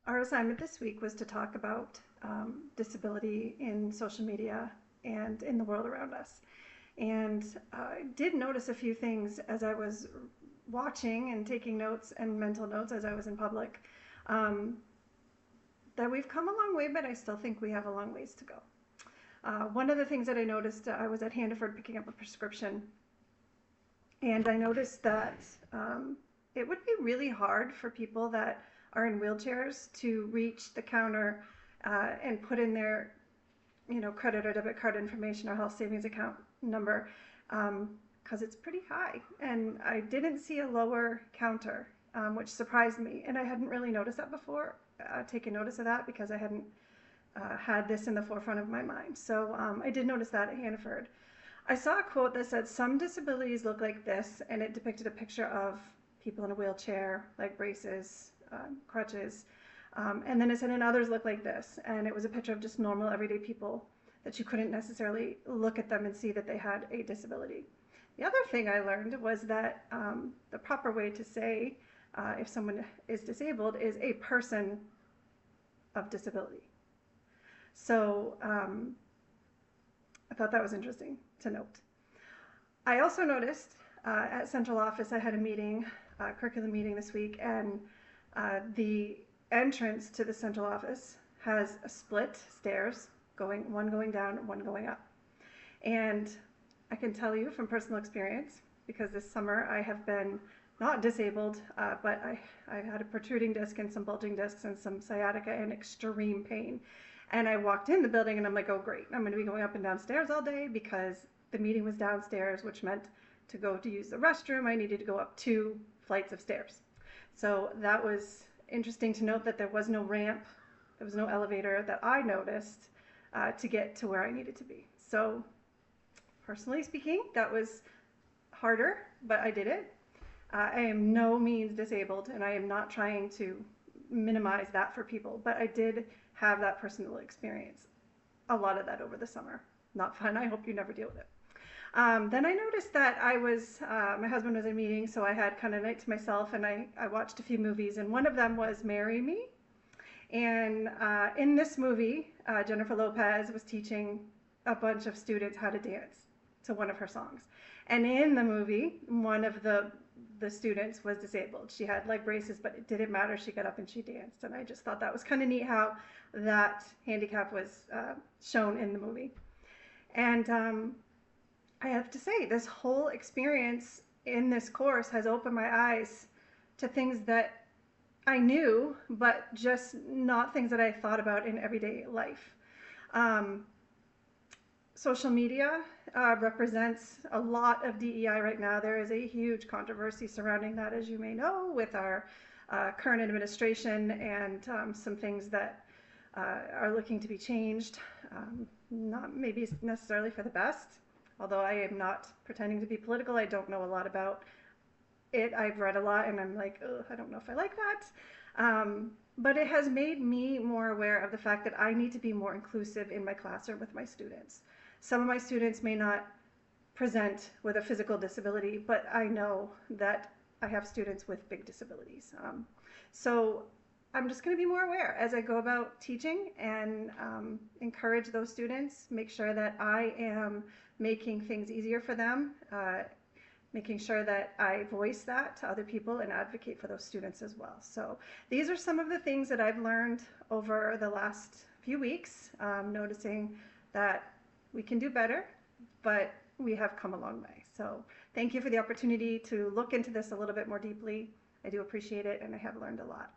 Our assignment this week was to talk about disability in social media and in the world around us. And I did notice a few things as I was watching and taking notes and mental notes as I was in public, um, that we've come a long way, but I still think we have a long ways to go. One of the things that I noticed, I was at Hannaford picking up a prescription, and I noticed that it would be really hard for people that are in wheelchairs to reach the counter and put in their, credit or debit card information or health savings account number, because it's pretty high. And I didn't see a lower counter, which surprised me. And I hadn't really noticed that before, taken notice of that, because I hadn't had this in the forefront of my mind. So I did notice that at Hannaford. I saw a quote that said, "Some disabilities look like this," and it depicted a picture of people in a wheelchair, like braces, crutches. And then it said, "And others look like this." And it was a picture of just normal, everyday people that you couldn't necessarily look at them and see that they had a disability. The other thing I learned was that the proper way to say if someone is disabled is a person of disability. So I thought that was interesting to note. I also noticed at central office I had a meeting, curriculum meeting this week, and the entrance to the central office has a split stairs, one going down, one going up. And I can tell you from personal experience, because this summer I have been not disabled, but I had a protruding disc and some bulging discs and some sciatica and extreme pain. And I walked in the building and I'm like, oh great, I'm going to be going up and downstairs all day, because the meeting was downstairs, which meant to go to use the restroom, I needed to go up 2 flights of stairs. So that was interesting to note, that there was no ramp, there was no elevator that I noticed to get to where I needed to be. So personally speaking, that was harder, but I did it. I am no means disabled, and I am not trying to minimize that for people, but I did have that personal experience, a lot of that over the summer. Not fun. I hope you never deal with it. Then I noticed that my husband was in a meeting, so I had kind of night to myself, and I watched a few movies, and one of them was Marry Me. And in this movie, Jennifer Lopez was teaching a bunch of students how to dance to one of her songs. And in the movie, one of the students was disabled. She had leg braces, but it didn't matter. She got up and she danced. And I just thought that was kind of neat how that handicap was shown in the movie. And I have to say, this whole experience in this course has opened my eyes to things that I knew, but just not things that I thought about in everyday life. Social media represents a lot of DEI right now. There is a huge controversy surrounding that, as you may know, with our current administration, and some things that are looking to be changed. Not maybe necessarily for the best, although I am not pretending to be political. I don't know a lot about it. I've read a lot, and I'm like, oh, I don't know if I like that. But it has made me more aware of the fact that I need to be more inclusive in my classroom with my students. Some of my students may not present with a physical disability, but I know that I have students with big disabilities. So I'm just going to be more aware as I go about teaching, and encourage those students, make sure that I am making things easier for them, making sure that I voice that to other people and advocate for those students as well. So these are some of the things that I've learned over the last few weeks, noticing that we can do better, but we have come a long way. So thank you for the opportunity to look into this a little bit more deeply. I do appreciate it, and I have learned a lot.